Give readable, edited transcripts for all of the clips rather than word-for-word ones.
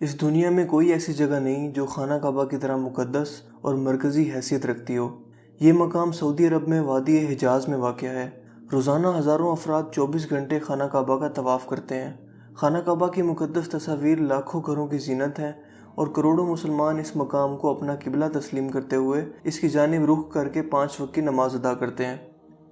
اس دنیا میں کوئی ایسی جگہ نہیں جو خانہ کعبہ کی طرح مقدس اور مرکزی حیثیت رکھتی ہو۔ یہ مقام سعودی عرب میں وادی حجاز میں واقع ہے۔ روزانہ ہزاروں افراد 24 گھنٹے خانہ کعبہ کا طواف کرتے ہیں۔ خانہ کعبہ کی مقدس تصاویر لاکھوں گھروں کی زینت ہیں اور کروڑوں مسلمان اس مقام کو اپنا قبلہ تسلیم کرتے ہوئے اس کی جانب رخ کر کے 5 وقت کی نماز ادا کرتے ہیں۔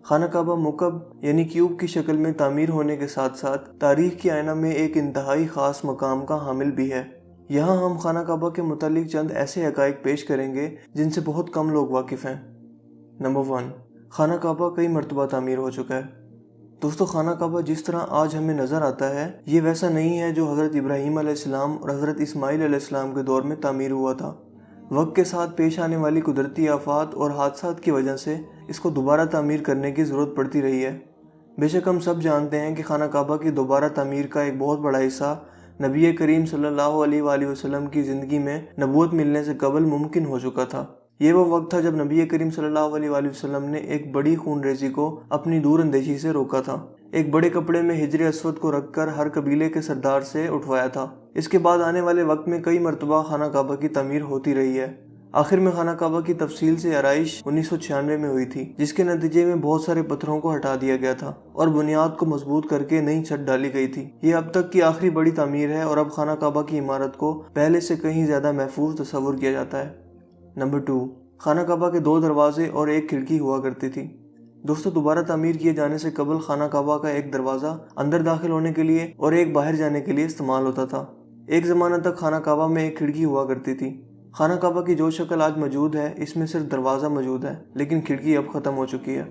خانہ کعبہ مکعب یعنی کیوب کی شکل میں تعمیر ہونے کے ساتھ ساتھ تاریخ کے آئینہ میں ایک انتہائی خاص مقام کا حامل بھی ہے۔ یہاں ہم خانہ کعبہ کے متعلق چند ایسے حقائق پیش کریں گے جن سے بہت کم لوگ واقف ہیں۔ نمبر 1، خانہ کعبہ کئی مرتبہ تعمیر ہو چکا ہے۔ دوستو، خانہ کعبہ جس طرح آج ہمیں نظر آتا ہے یہ ویسا نہیں ہے جو حضرت ابراہیم علیہ السلام اور حضرت اسماعیل علیہ السلام کے دور میں تعمیر ہوا تھا۔ وقت کے ساتھ پیش آنے والی قدرتی آفات اور حادثات کی وجہ سے اس کو دوبارہ تعمیر کرنے کی ضرورت پڑتی رہی ہے۔ بے شک ہم سب جانتے ہیں کہ خانہ کعبہ کی دوبارہ تعمیر کا ایک بہت بڑا حصہ نبی کریم صلی اللہ علیہ وآلہ وسلم کی زندگی میں نبوت ملنے سے قبل ممکن ہو چکا تھا۔ یہ وہ وقت تھا جب نبی کریم صلی اللہ علیہ وآلہ وسلم نے ایک بڑی خون ریزی کو اپنی دور اندیشی سے روکا تھا۔ ایک بڑے کپڑے میں حجر اسود کو رکھ کر ہر قبیلے کے سردار سے اٹھوایا تھا۔ اس کے بعد آنے والے وقت میں کئی مرتبہ خانہ کعبہ کی تعمیر ہوتی رہی ہے۔ آخر میں خانہ کعبہ کی تفصیل سے آرائش 1996 میں ہوئی تھی، جس کے نتیجے میں بہت سارے پتھروں کو ہٹا دیا گیا تھا اور بنیاد کو مضبوط کر کے نئی چھت ڈالی گئی تھی۔ یہ اب تک کی آخری بڑی تعمیر ہے اور اب خانہ کعبہ کی عمارت کو پہلے سے کہیں زیادہ محفوظ تصور کیا جاتا ہے۔ نمبر 2، خانہ کعبہ کے 2 دروازے اور ایک کھڑکی ہوا کرتی تھی۔ دوستو، دوبارہ تعمیر کیے جانے سے قبل خانہ کعبہ کا ایک دروازہ اندر داخل ہونے کے لیے اور ایک باہر جانے کے لیے استعمال ہوتا تھا۔ ایک زمانہ تک خانہ کعبہ میں ایک کھڑکی ہوا کرتی تھی۔ خانہ کعبہ کی جو شکل آج موجود ہے اس میں صرف دروازہ موجود ہے، لیکن کھڑکی اب ختم ہو چکی ہے۔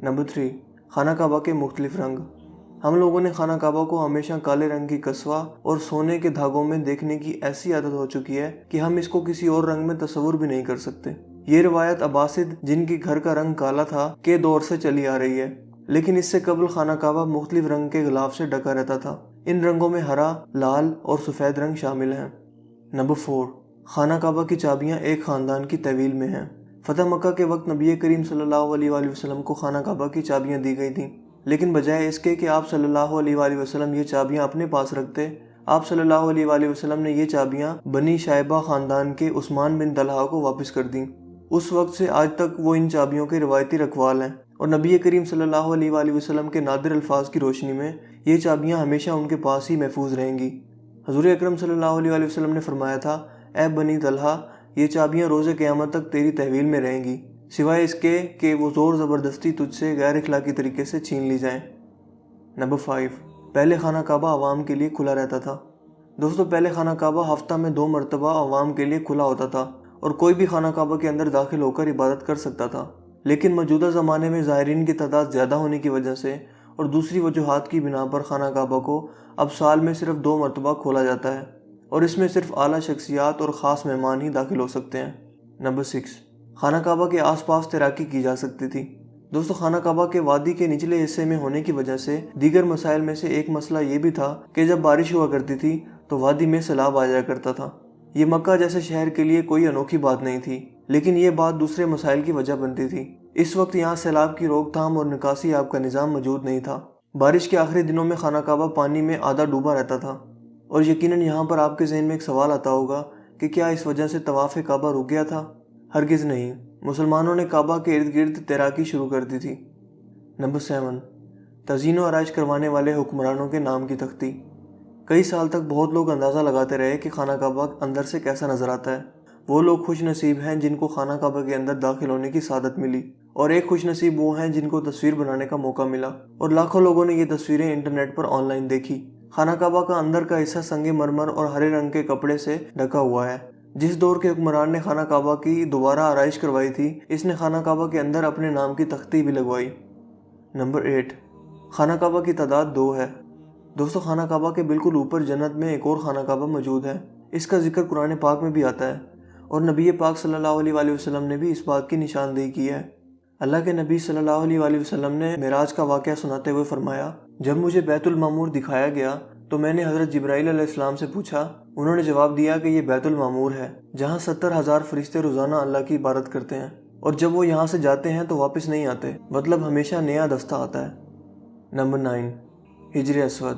نمبر 3، خانہ کعبہ کے مختلف رنگ۔ ہم لوگوں نے خانہ کعبہ کو ہمیشہ کالے رنگ کی کسوہ اور سونے کے دھاگوں میں دیکھنے کی ایسی عادت ہو چکی ہے کہ ہم اس کو کسی اور رنگ میں تصور بھی نہیں کر سکتے۔ یہ روایت عباسد، جن کی گھر کا رنگ کالا تھا، کے دور سے چلی آ رہی ہے، لیکن اس سے قبل خانہ کعبہ مختلف رنگ کے غلاف سے ڈھکا رہتا تھا۔ ان رنگوں میں ہرا، لال اور سفید رنگ شامل ہیں۔ نمبر 4، خانہ کعبہ کی چابیاں ایک خاندان کی تحویل میں ہیں۔ فتح مکہ کے وقت نبی کریم صلی اللہ علیہ وآلہ وسلم کو خانہ کعبہ کی چابیاں دی گئی تھیں، لیکن بجائے اس کے کہ آپ صلی اللہ علیہ وآلہ وسلم یہ چابیاں اپنے پاس رکھتے، آپ صلی اللہ علیہ وآلہ وسلم نے یہ چابیاں بنی شائبہ خاندان کے عثمان بن طلحہ کو واپس کر دیں۔ اس وقت سے آج تک وہ ان چابیوں کے روایتی رکھوال ہیں اور نبی کریم صلی اللہ علیہ وآلہ وسلم کے نادر الفاظ کی روشنی میں یہ چابیاں ہمیشہ ان کے پاس ہی محفوظ رہیں گی۔ حضور اکرم صلی اللہ علیہ وآلہ وسلم نے فرمایا تھا، اے بنی طلحہ، یہ چابیاں روز قیامت تک تیری تحویل میں رہیں گی، سوائے اس کے کہ وہ زور زبردستی تجھ سے غیر اخلاقی طریقے سے چھین لی جائیں۔ نمبر 5، پہلے خانہ کعبہ عوام کے لیے کھلا رہتا تھا۔ دوستو، پہلے خانہ کعبہ ہفتہ میں 2 مرتبہ عوام کے لیے کھلا ہوتا تھا اور کوئی بھی خانہ کعبہ کے اندر داخل ہو کر عبادت کر سکتا تھا، لیکن موجودہ زمانے میں زائرین کی تعداد زیادہ ہونے کی وجہ سے اور دوسری وجوہات کی بنا پر خانہ کعبہ کو اب سال میں صرف 2 مرتبہ کھولا جاتا ہے اور اس میں صرف اعلیٰ شخصیات اور خاص مہمان ہی داخل ہو سکتے ہیں۔ نمبر 6، خانہ کعبہ کے آس پاس تیراکی کی جا سکتی تھی۔ دوستو، خانہ کعبہ کے وادی کے نچلے حصے میں ہونے کی وجہ سے دیگر مسائل میں سے ایک مسئلہ یہ بھی تھا کہ جب بارش ہوا کرتی تھی تو وادی میں سیلاب آ جایا کرتا تھا۔ یہ مکہ جیسے شہر کے لیے کوئی انوکھی بات نہیں تھی، لیکن یہ بات دوسرے مسائل کی وجہ بنتی تھی۔ اس وقت یہاں سیلاب کی روک تھام اور نکاسی آب کا نظام موجود نہیں تھا۔ بارش کے آخری دنوں میں خانہ کعبہ پانی میں آدھا ڈوبا رہتا تھا، اور یقیناً یہاں پر آپ کے ذہن میں ایک سوال آتا ہوگا کہ کیا اس وجہ سے طواف کعبہ رک گیا تھا؟ ہرگز نہیں، مسلمانوں نے کعبہ کے ارد گرد تیراکی شروع کر دی تھی۔ نمبر 7، تزئین و آرائش کروانے والے حکمرانوں کے نام کی تختی۔ کئی سال تک بہت لوگ اندازہ لگاتے رہے کہ خانہ کعبہ اندر سے کیسا نظر آتا ہے۔ وہ لوگ خوش نصیب ہیں جن کو خانہ کعبہ کے اندر داخل ہونے کی سعادت ملی، اور ایک خوش نصیب وہ ہیں جن کو تصویر بنانے کا موقع ملا، اور لاکھوں لوگوں نے یہ تصویریں انٹرنیٹ پر آن لائن دیکھی۔ خانہ کعبہ کا اندر کا حصہ سنگ مرمر اور ہرے رنگ کے کپڑے سے ڈھکا ہوا ہے۔ جس دور کے حکمران نے خانہ کعبہ کی دوبارہ آرائش کروائی تھی، اس نے خانہ کعبہ کے اندر اپنے نام کی تختی بھی لگوائی۔ نمبر 8، خانہ کعبہ کی تعداد 2 ہے۔ دوستو، خانہ کعبہ کے بالکل اوپر جنت میں ایک اور خانہ کعبہ موجود ہے۔ اس کا ذکر قرآن پاک میں بھی آتا ہے، اور نبی پاک صلی اللہ علیہ وآلہ وسلم نے بھی اس بات کی نشاندہی کی ہے۔ اللہ کے نبی صلی اللہ علیہ وآلہ وسلم نے معراج کا واقعہ سناتے ہوئے فرمایا، جب مجھے بیت المعمور دکھایا گیا تو میں نے حضرت جبرائیل علیہ السلام سے پوچھا۔ انہوں نے جواب دیا کہ یہ بیت المعمور ہے، جہاں 70,000 فرشتے روزانہ اللہ کی عبادت کرتے ہیں، اور جب وہ یہاں سے جاتے ہیں تو واپس نہیں آتے، مطلب ہمیشہ نیا دستہ آتا ہے۔ نمبر 9، حجر اسود۔